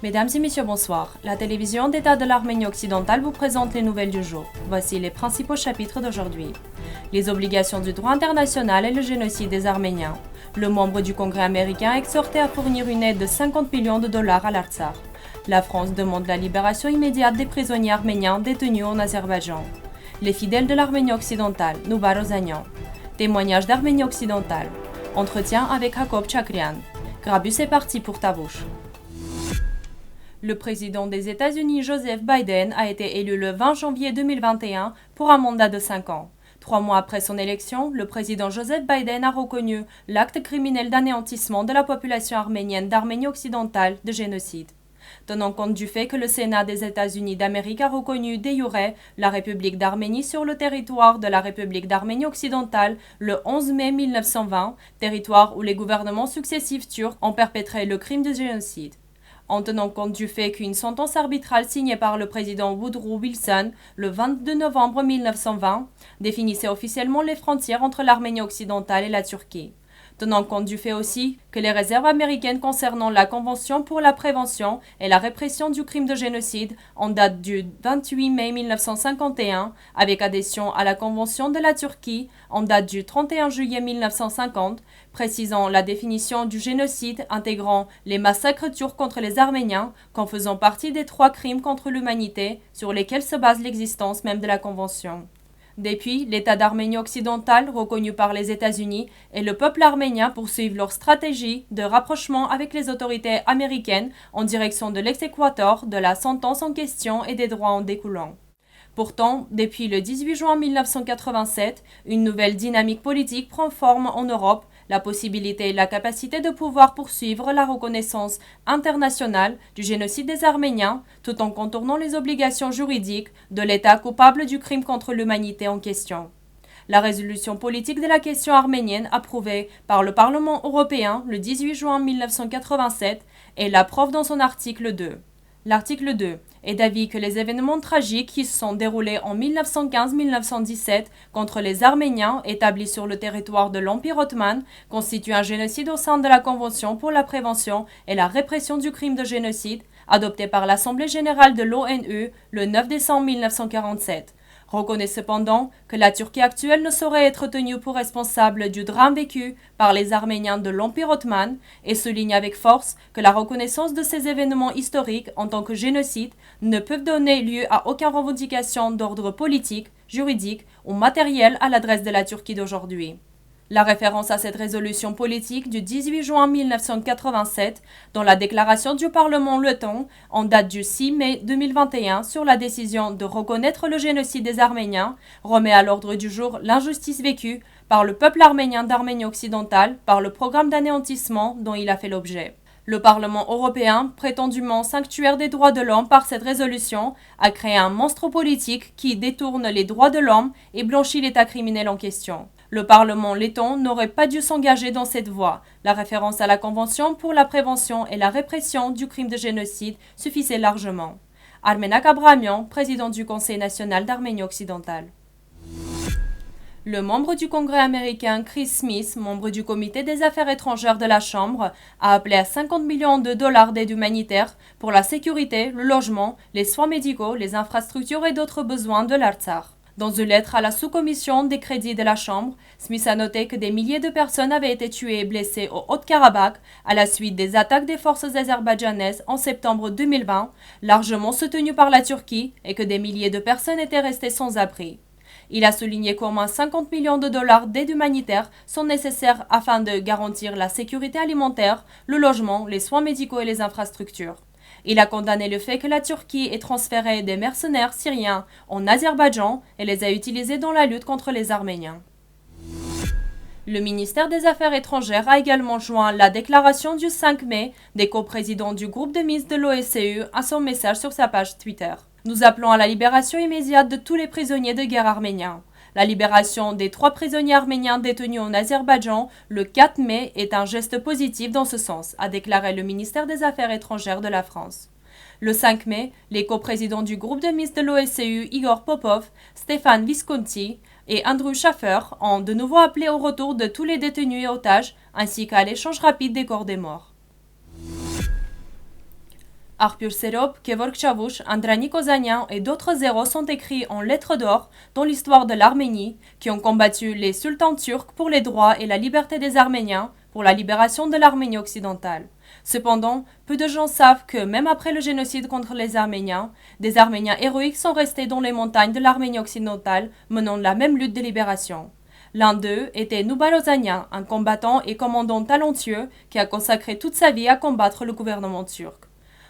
Mesdames et messieurs, bonsoir. La télévision d'État de l'Arménie occidentale vous présente les nouvelles du jour. Voici les principaux chapitres d'aujourd'hui. Les obligations du droit international et le génocide des Arméniens. Le membre du Congrès américain exhorté à fournir une aide de 50 millions de dollars à l'Artsakh. La France demande la libération immédiate des prisonniers arméniens détenus en Azerbaïdjan. Les fidèles de l'Arménie occidentale, Nouba Rozanian. Témoignage d'Arménie occidentale. Entretien avec Jacob Chakrian. Grabus est parti pour Tavush. Le président des États-Unis, Joseph Biden, a été élu le 20 janvier 2021 pour un mandat de 5 ans. 3 mois après son élection, le président Joseph Biden a reconnu l'acte criminel d'anéantissement de la population arménienne d'Arménie occidentale de génocide. Tenant compte du fait que le Sénat des États-Unis d'Amérique a reconnu de jure la République d'Arménie sur le territoire de la République d'Arménie occidentale le 11 mai 1920, territoire où les gouvernements successifs turcs ont perpétré le crime de génocide. En tenant compte du fait qu'une sentence arbitrale signée par le président Woodrow Wilson le 22 novembre 1920 définissait officiellement les frontières entre l'Arménie occidentale et la Turquie. Tenant compte du fait aussi que les réserves américaines concernant la Convention pour la prévention et la répression du crime de génocide en date du 28 mai 1951, avec adhésion à la Convention de la Turquie en date du 31 juillet 1950, précisant la définition du génocide intégrant les massacres turcs contre les Arméniens comme faisant partie des 3 crimes contre l'humanité sur lesquels se base l'existence même de la Convention. Depuis, l'État d'Arménie occidentale, reconnu par les États-Unis, et le peuple arménien poursuivent leur stratégie de rapprochement avec les autorités américaines en direction de l'exécutoire de la sentence en question et des droits en découlant. Pourtant, depuis le 18 juin 1987, une nouvelle dynamique politique prend forme en Europe, la possibilité et la capacité de pouvoir poursuivre la reconnaissance internationale du génocide des Arméniens, tout en contournant les obligations juridiques de l'État coupable du crime contre l'humanité en question. La résolution politique de la question arménienne approuvée par le Parlement européen le 18 juin 1987 est la preuve dans son article 2. L'article 2 est d'avis que les événements tragiques qui se sont déroulés en 1915-1917 contre les Arméniens établis sur le territoire de l'Empire ottoman constituent un génocide au sein de la Convention pour la prévention et la répression du crime de génocide adoptée par l'Assemblée générale de l'ONU le 9 décembre 1947. Reconnaît cependant que la Turquie actuelle ne saurait être tenue pour responsable du drame vécu par les Arméniens de l'Empire ottoman et souligne avec force que la reconnaissance de ces événements historiques en tant que génocide ne peut donner lieu à aucune revendication d'ordre politique, juridique ou matériel à l'adresse de la Turquie d'aujourd'hui. La référence à cette résolution politique du 18 juin 1987 dans la déclaration du Parlement letton en date du 6 mai 2021 sur la décision de reconnaître le génocide des Arméniens remet à l'ordre du jour l'injustice vécue par le peuple arménien d'Arménie occidentale par le programme d'anéantissement dont il a fait l'objet. Le Parlement européen, prétendument sanctuaire des droits de l'homme par cette résolution, a créé un monstre politique qui détourne les droits de l'homme et blanchit l'État criminel en question. Le Parlement letton n'aurait pas dû s'engager dans cette voie. La référence à la Convention pour la prévention et la répression du crime de génocide suffisait largement. Armenak Abrahamian, président du Conseil national d'Arménie occidentale. Le membre du Congrès américain Chris Smith, membre du Comité des affaires étrangères de la Chambre, a appelé à 50 millions de dollars d'aide humanitaire pour la sécurité, le logement, les soins médicaux, les infrastructures et d'autres besoins de l'Artsakh. Dans une lettre à la sous-commission des crédits de la Chambre, Smith a noté que des milliers de personnes avaient été tuées et blessées au Haut-Karabakh à la suite des attaques des forces azerbaïdjanaises en septembre 2020, largement soutenues par la Turquie, et que des milliers de personnes étaient restées sans abri. Il a souligné qu'au moins 50 millions de dollars d'aide humanitaire sont nécessaires afin de garantir la sécurité alimentaire, le logement, les soins médicaux et les infrastructures. Il a condamné le fait que la Turquie ait transféré des mercenaires syriens en Azerbaïdjan et les a utilisés dans la lutte contre les Arméniens. Le ministère des Affaires étrangères a également joint la déclaration du 5 mai des coprésidents du groupe de Minsk de l'OSCE à son message sur sa page Twitter. Nous appelons à la libération immédiate de tous les prisonniers de guerre arméniens. La libération des 3 prisonniers arméniens détenus en Azerbaïdjan le 4 mai est un geste positif dans ce sens, a déclaré le ministère des Affaires étrangères de la France. Le 5 mai, les coprésidents du groupe de Minsk de l'OSCE, Igor Popov, Stéphane Visconti et Andrew Schaffer ont de nouveau appelé au retour de tous les détenus et otages, ainsi qu'à l'échange rapide des corps des morts. Arpur Serop, Kevork Chavouch, Andranik Ozanian et d'autres héros sont écrits en lettres d'or dans l'histoire de l'Arménie, qui ont combattu les sultans turcs pour les droits et la liberté des Arméniens, pour la libération de l'Arménie occidentale. Cependant, peu de gens savent que même après le génocide contre les Arméniens, des Arméniens héroïques sont restés dans les montagnes de l'Arménie occidentale, menant la même lutte de libération. L'un d'eux était Nubal Ozanian, un combattant et commandant talentueux qui a consacré toute sa vie à combattre le gouvernement turc.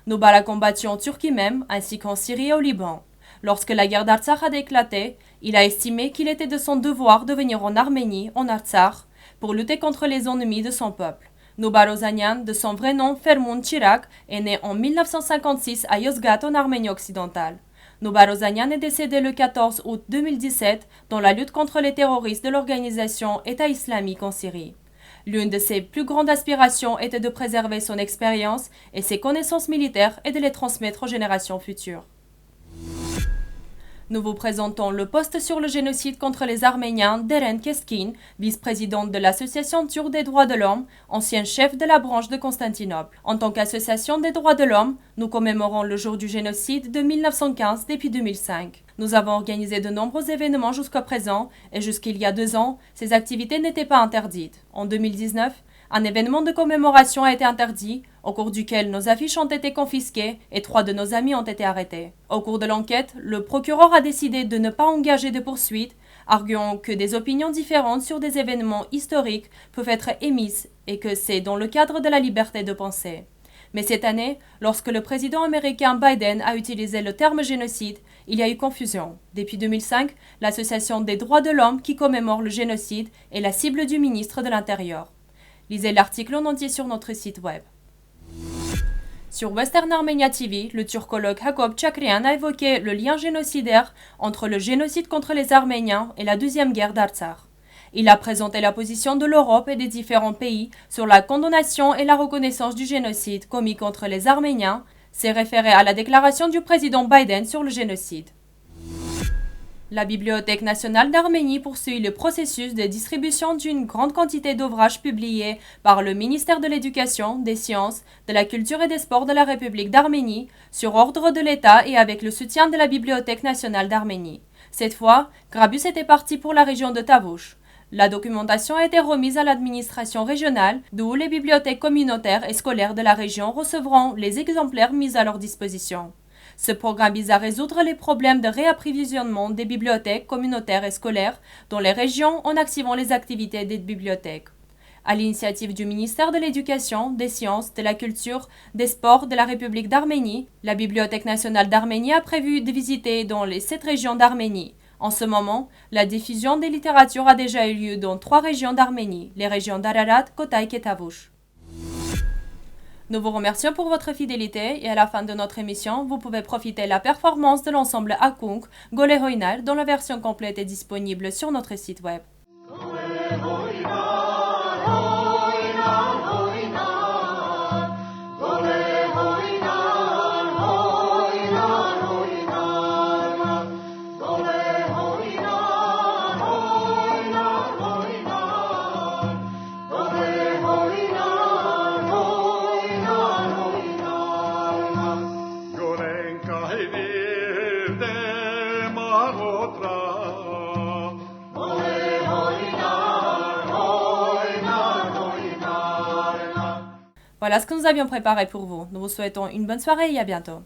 Nubal a combattu en Turquie même, ainsi qu'en Syrie et au Liban. Lorsque la guerre d'Artsakh a éclaté, il a estimé qu'il était de son devoir de venir en Arménie, en Artsakh, pour lutter contre les ennemis de son peuple. Nubal Ozanian, de son vrai nom Fermoun Chirac, est né en 1956 à Yozgat en Arménie occidentale. Nubal Ozanian est décédé le 14 août 2017 dans la lutte contre les terroristes de l'organisation État islamique en Syrie. L'une de ses plus grandes aspirations était de préserver son expérience et ses connaissances militaires et de les transmettre aux générations futures. Nous vous présentons le post sur le génocide contre les Arméniens d'Eren Keskin, vice-présidente de l'Association turque des droits de l'homme, ancien chef de la branche de Constantinople. En tant qu'association des droits de l'homme, nous commémorons le jour du génocide de 1915 depuis 2005. Nous avons organisé de nombreux événements jusqu'à présent et jusqu'il y a 2 ans, ces activités n'étaient pas interdites. En 2019, un événement de commémoration a été interdit, au cours duquel nos affiches ont été confisquées et 3 de nos amis ont été arrêtés. Au cours de l'enquête, le procureur a décidé de ne pas engager de poursuites, arguant que des opinions différentes sur des événements historiques peuvent être émises et que c'est dans le cadre de la liberté de penser. Mais cette année, lorsque le président américain Biden a utilisé le terme génocide, il y a eu confusion. Depuis 2005, l'Association des droits de l'homme qui commémore le génocide est la cible du ministre de l'Intérieur. Lisez l'article en entier sur notre site web. Sur Western Armenia TV, le turcologue Jacob Chakrian a évoqué le lien génocidaire entre le génocide contre les Arméniens et la deuxième guerre d'Artsakh. Il a présenté la position de l'Europe et des différents pays sur la condamnation et la reconnaissance du génocide commis contre les Arméniens, s'est référé à la déclaration du président Biden sur le génocide. La Bibliothèque nationale d'Arménie poursuit le processus de distribution d'une grande quantité d'ouvrages publiés par le ministère de l'Éducation, des Sciences, de la Culture et des Sports de la République d'Arménie, sur ordre de l'État et avec le soutien de la Bibliothèque nationale d'Arménie. Cette fois, Grabus était parti pour la région de Tavouch. La documentation a été remise à l'administration régionale, d'où les bibliothèques communautaires et scolaires de la région recevront les exemplaires mis à leur disposition. Ce programme vise à résoudre les problèmes de réapprovisionnement des bibliothèques communautaires et scolaires dans les régions en activant les activités des bibliothèques. À l'initiative du ministère de l'Éducation, des Sciences, de la Culture, des Sports de la République d'Arménie, la Bibliothèque nationale d'Arménie a prévu de visiter dans les 7 régions d'Arménie. En ce moment, la diffusion des littératures a déjà eu lieu dans 3 régions d'Arménie, les régions d'Ararat, Kotayk et Tavouch. Nous vous remercions pour votre fidélité et à la fin de notre émission, vous pouvez profiter de la performance de l'ensemble Akunk Golehoinar dont la version complète est disponible sur notre site web. Voilà ce que nous avions préparé pour vous. Nous vous souhaitons une bonne soirée et à bientôt.